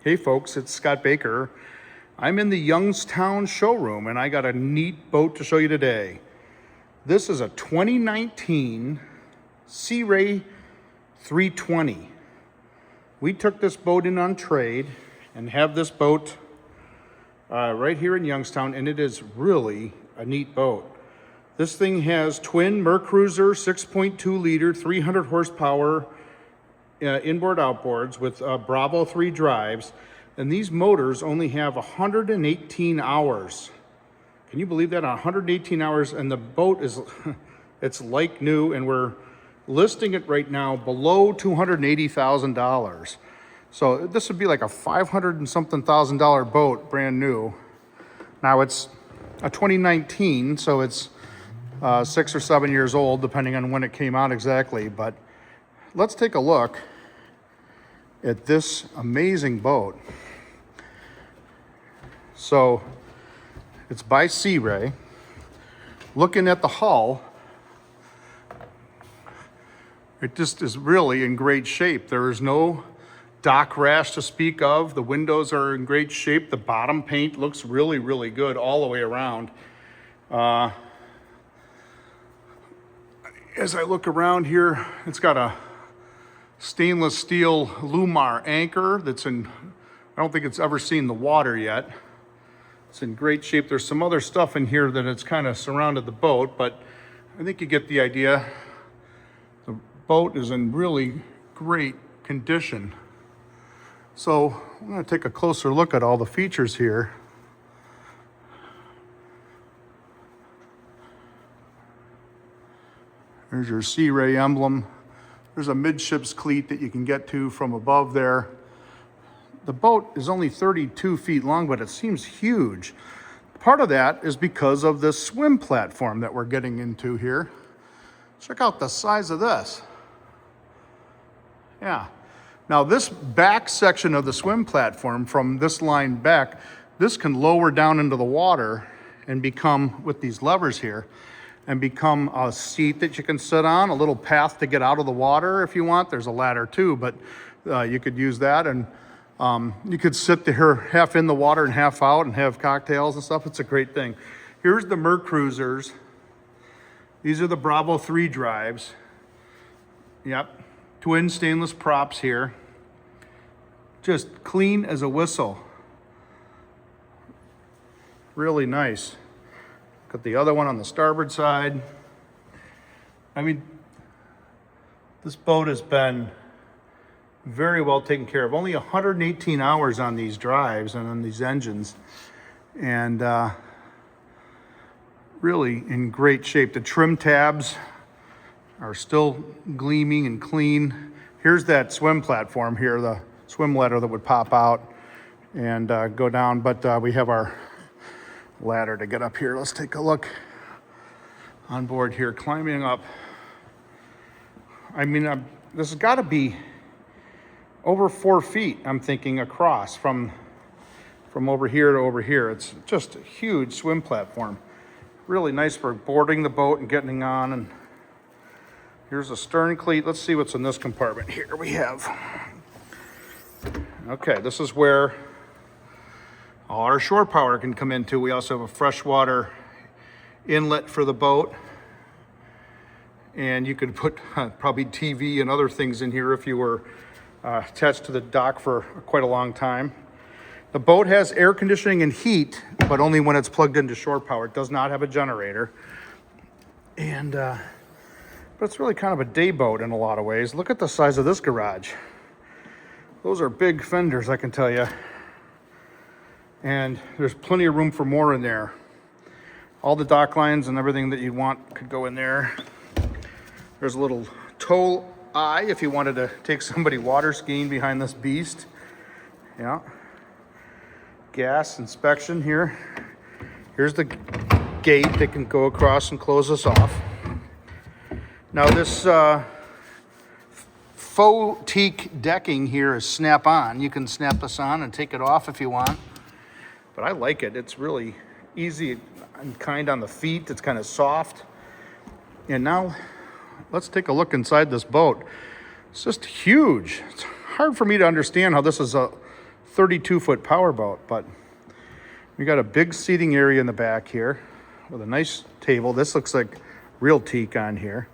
Hey folks, it's Scott Baker. I'm in the Youngstown showroom and I got a neat boat to show you today. This is a 2019 Sea Ray 320. We took this boat in on trade and have this boat right here in Youngstown, and it is really a neat boat. This thing has twin Mercruiser 6.2 liter, 300 horsepower inboard outboards with Bravo 3 drives, and these motors only have 118 hours. Can you believe that? 118 hours, and the boat is it's like new, and we're listing it right now below $280,000. So this would be like a $500 and something thousand boat, brand new. Now it's a 2019, so it's 6 or 7 years old, depending on when it came out exactly. But let's take a look at this amazing boat. So it's by Sea Ray. Looking at the hull, it just is really in great shape. There is no dock rash to speak of. The windows are in great shape. The bottom paint looks really, really good all the way around. As I look around here, it's got a stainless steel Lumar anchor that's in, I don't think it's ever seen the water yet. It's in great shape. There's some other stuff in here that it's kind of surrounded the boat, but I think you get the idea. The boat is in really great condition. So I'm going to take a closer look at all the features here. There's your Sea Ray emblem. There's a midships cleat that you can get to from above there. The boat is only 32 feet long, but it seems huge. Part of that is because of this swim platform that we're getting into here. Check out the size of this. Yeah. Now this back section of the swim platform, from this line back, this can lower down into the water and become, with these levers here, and become a seat that you can sit on, a little path to get out of the water if you want. There's a ladder too, but you could use that, and you could sit there half in the water and half out and have cocktails and stuff. It's a great thing. Here's the Mercruisers. These are the Bravo 3 drives. Yep, twin stainless props here. Just clean as a whistle. Really nice. Got the other one on the starboard side. I mean, this boat has been very well taken care of. Only 118 hours on these drives and on these engines. And really in great shape. The trim tabs are still gleaming and clean. Here's that swim platform here, the swim ladder that would pop out and go down. But we have our ladder to get up here. Let's take a look on board here, climbing up. I mean, this has got to be over 4 feet, I'm thinking, across from over here to over here. It's just a huge swim platform. Really nice for boarding the boat and getting on. And here's a stern cleat. Let's see what's in this compartment here. We have, okay, this is where all our shore power can come into. We also have a freshwater inlet for the boat. And you could put probably TV and other things in here if you were attached to the dock for quite a long time. The boat has air conditioning and heat, but only when it's plugged into shore power. It does not have a generator. And, but it's really kind of a day boat in a lot of ways. Look at the size of this garage. Those are big fenders, I can tell you. And there's plenty of room for more in there. All the dock lines and everything that you want could go in there. There's a little tow eye if you wanted to take somebody water skiing behind this beast. Yeah. Gas inspection here. Here's the gate that can go across and close us off. Now this faux teak decking here is snap-on. You can snap this on and take it off if you want. But I like it. It's really easy and kind on the feet. It's kind of soft. And now let's take a look inside this boat. It's just huge. It's hard for me to understand how this is a 32-foot powerboat, but we got a big seating area in the back here with a nice table. This looks like real teak on here.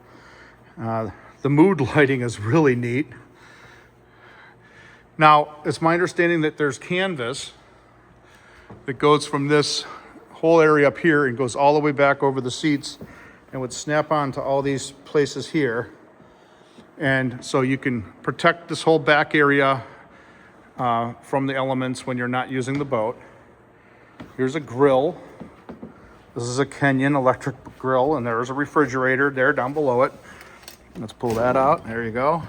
The mood lighting is really neat. Now, it's my understanding that there's canvas that goes from this whole area up here and goes all the way back over the seats and would snap on to all these places here. And so you can protect this whole back area from the elements when you're not using the boat. Here's a grill. This is a Kenyon electric grill, and there's a refrigerator there down below it. Let's pull that out. There you go.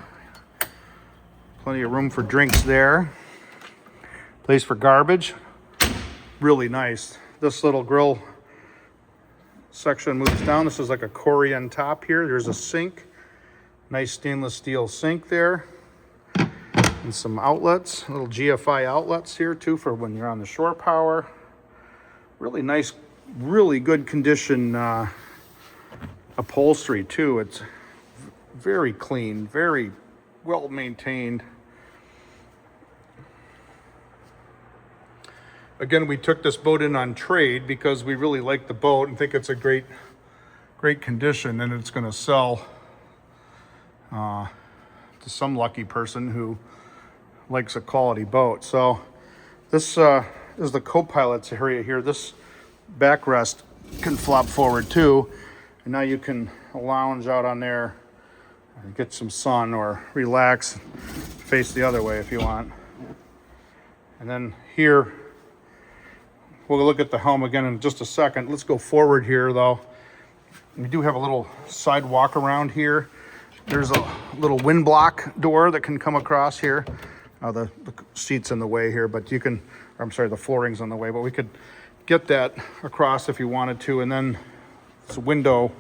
Plenty of room for drinks there. Place for garbage. Really nice. This little grill section moves down. This is like a Corian top here. There's a sink. Nice stainless steel sink there. And some outlets, little GFI outlets here too for when you're on the shore power. Really nice, really good condition upholstery too. It's very clean, very well maintained. Again, we took this boat in on trade because we really like the boat and think it's a great condition, and it's going to sell to some lucky person who likes a quality boat. So this is the co-pilot's area here. This backrest can flop forward too, and now you can lounge out on there and get some sun or relax, face the other way if you want. And then here, we'll look at the helm again in just a second. Let's go forward here though. We do have a little side walk around here. There's a little wind block door that can come across here. The seat's in the way here, but you can, I'm sorry, the flooring's in the way, but we could get that across if you wanted to. And then this window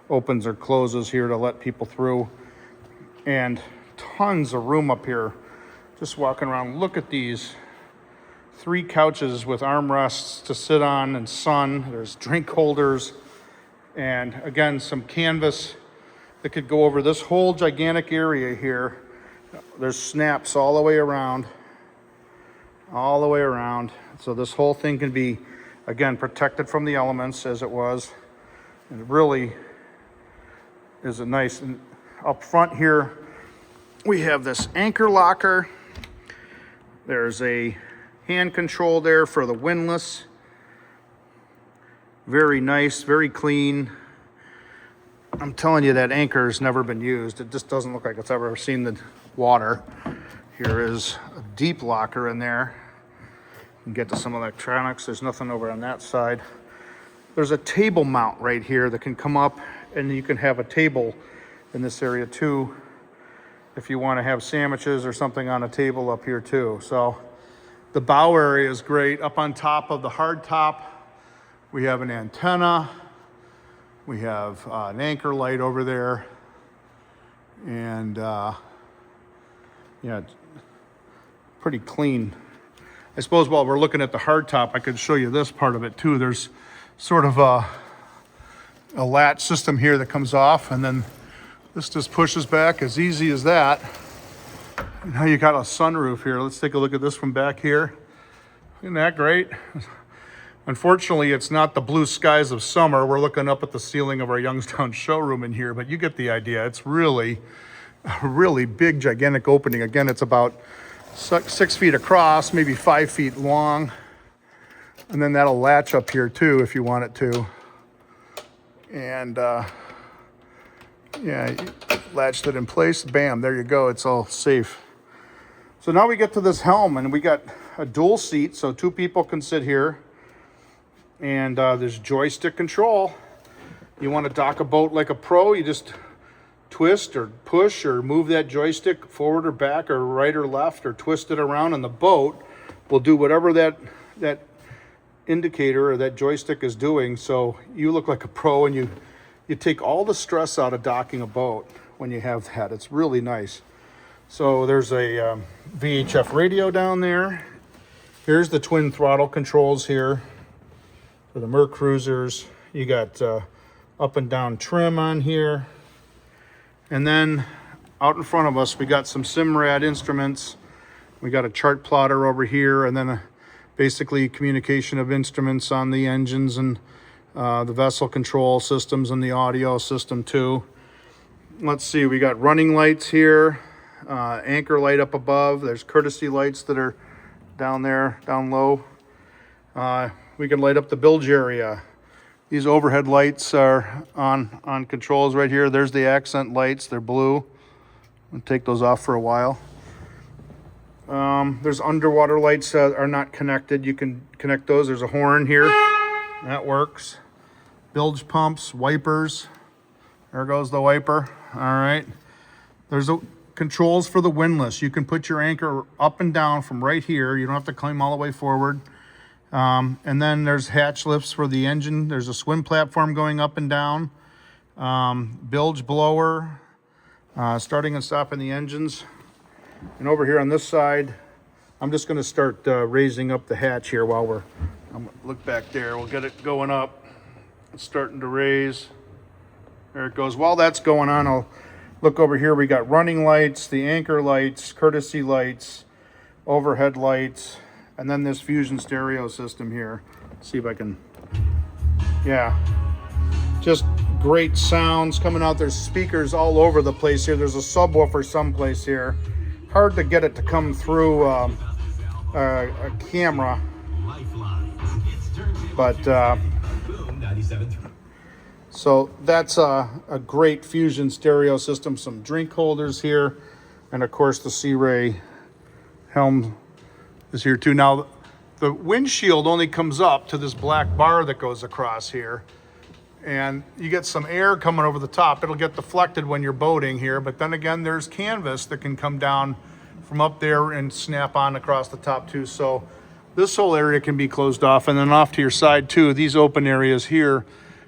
opens or closes here to let people through. And tons of room up here. Just walking around, look at these 3 couches with armrests to sit on and sun. There's drink holders. And again, some canvas that could go over this whole gigantic area here. There's snaps all the way around. All the way around. So this whole thing can be, again, protected from the elements as it was. And it really is a nice, and up front here, we have this anchor locker. There's a hand control there for the windlass. Very nice, very clean. I'm telling you, that anchor has never been used. It just doesn't look like it's ever seen the water. Here is a deep locker in there. You can get to some electronics. There's nothing over on that side. There's a table mount right here that can come up, and you can have a table in this area too if you want to have sandwiches or something on a table up here too. So the bow area is great. Up on top of the hardtop, we have an antenna. We have an anchor light over there. And yeah, pretty clean. I suppose while we're looking at the hardtop, I could show you this part of it too. There's sort of a latch system here that comes off, and then this just pushes back as easy as that. And now you got a sunroof here. Let's take a look at this from back here. Isn't that great? Unfortunately, it's not the blue skies of summer. We're looking up at the ceiling of our Youngstown showroom in here, but you get the idea. It's really a really big, gigantic opening. Again, it's about 6 feet across, maybe 5 feet long. And then that'll latch up here too if you want it to. And yeah, you latched it in place, bam, there you go, it's all safe. So now we get to this helm, and we got a dual seat, so 2 people can sit here. And there's joystick control. You want to dock a boat like a pro, you just twist or push or move that joystick forward or back or right or left, or twist it around, and the boat will do whatever that indicator or that joystick is doing. So you look like a pro, and you take all the stress out of docking a boat when you have that. It's really nice. So there's a VHF radio down there. Here's the twin throttle controls here for the Mercruisers. You got up and down trim on here. And then out in front of us, we got some Simrad instruments. We got a chart plotter over here, and then basically communication of instruments on the engines and the vessel control systems and the audio system too. Let's see, we got running lights here, anchor light up above. There's courtesy lights that are down there, down low. We can light up the bilge area. These overhead lights are on controls right here. There's the accent lights, they're blue. I'll take those off for a while. There's underwater lights that are not connected. You can connect those. There's a horn here. That works. Bilge pumps, wipers. There goes the wiper. All right. There's controls for the windlass. You can put your anchor up and down from right here. You don't have to climb all the way forward. And then there's hatch lifts for the engine. There's a swim platform going up and down. Bilge blower. Starting and stopping the engines. And over here on this side, I'm just going to start raising up the hatch here while look back there. We'll get it going up. It's starting to raise. There it goes. While that's going on, I'll look over here. We got running lights, the anchor lights, courtesy lights, overhead lights, and then this fusion stereo system here. Let's see if I can, yeah. Just great sounds coming out. There's speakers all over the place here. There's a subwoofer someplace here. Hard to get it to come through a camera, but so that's a great fusion stereo system. Some drink holders here, and of course the Sea Ray Helm is here too. Now the windshield only comes up to this black bar that goes across here, and you get some air coming over the top. It'll get deflected when you're boating here, but then again, there's canvas that can come down from up there and snap on across the top too. So this whole area can be closed off, and then off to your side too, these open areas here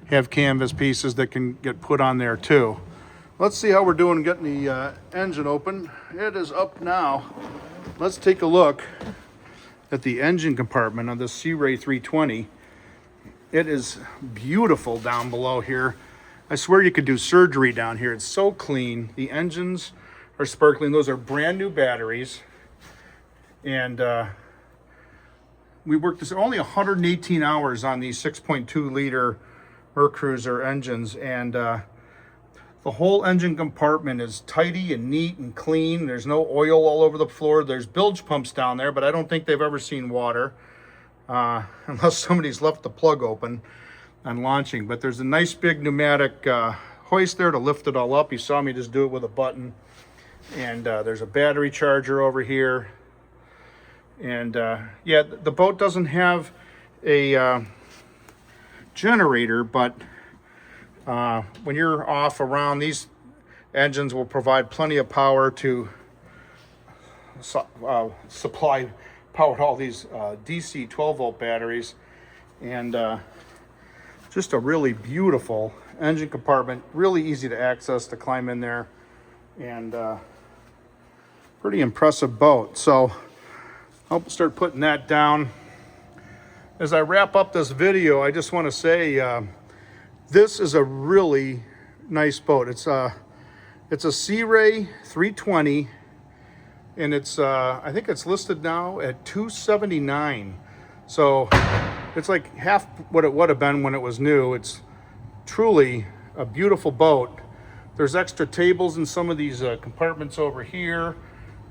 have canvas pieces that can get put on there too. Let's see how we're doing getting the engine open. It is up now. Let's take a look at the engine compartment of the Sea Ray 320. It is beautiful down below here. I swear you could do surgery down here. It's so clean. The engines are sparkling. Those are brand new batteries. And we worked this only 118 hours on these 6.2 liter Mercruiser engines. And the whole engine compartment is tidy and neat and clean. There's no oil all over the floor. There's bilge pumps down there, but I don't think they've ever seen water. Unless somebody's left the plug open on launching. But there's a nice big pneumatic hoist there to lift it all up. You saw me just do it with a button. And there's a battery charger over here. And yeah, the boat doesn't have a generator, but when you're off around, these engines will provide plenty of power to supply power to all these DC 12-volt batteries. And just a really beautiful engine compartment, really easy to access, to climb in there, and pretty impressive boat. So I'll start putting that down. As I wrap up this video, I just want to say this is a really nice boat. It's a Sea Ray 320, and it's I think it's listed now at $279. So it's like half what it would have been when it was new. It's truly a beautiful boat. There's extra tables in some of these compartments over here,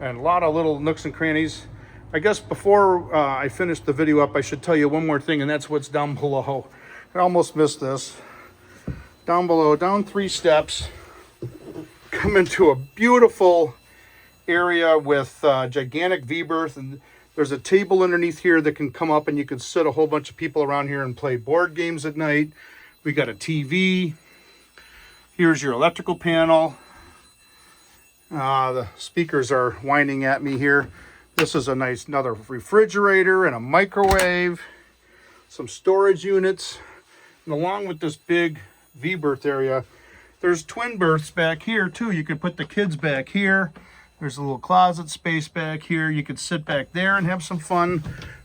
and a lot of little nooks and crannies. I guess before I finish the video up, I should tell you one more thing, and that's what's down below. I almost missed this. Down below, down 3 steps, come into a beautiful area with gigantic V-berth, and there's a table underneath here that can come up, and you can sit a whole bunch of people around here and play board games at night. We got a TV. Here's your electrical panel. The speakers are whining at me here. This is a nice another refrigerator and a microwave, some storage units, and along with this big V-berth area, there's twin berths back here too. You could put the kids back here. There's a little closet space back here. You could sit back there and have some fun.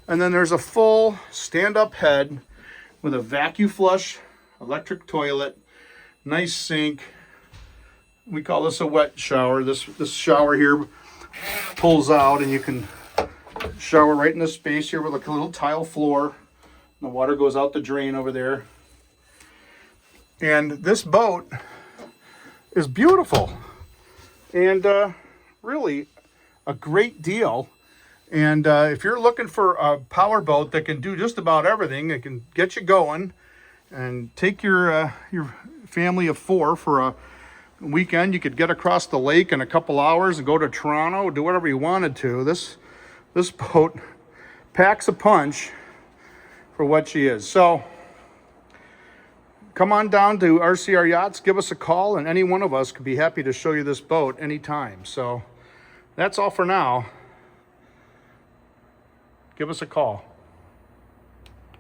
And then there's a full stand-up head with a vacuum flush, electric toilet, nice sink. We call this a wet shower. This shower here pulls out, and you can Shower right in this space here with a little tile floor. The water goes out the drain over there. And this boat is beautiful and really a great deal. And if you're looking for a power boat that can do just about everything, it can get you going and take your family of 4 for a weekend. You could get across the lake in a couple hours and go to Toronto, do whatever you wanted to. This boat packs a punch for what she is. So come on down to RCR Yachts, give us a call, and any one of us could be happy to show you this boat anytime. So that's all for now. Give us a call.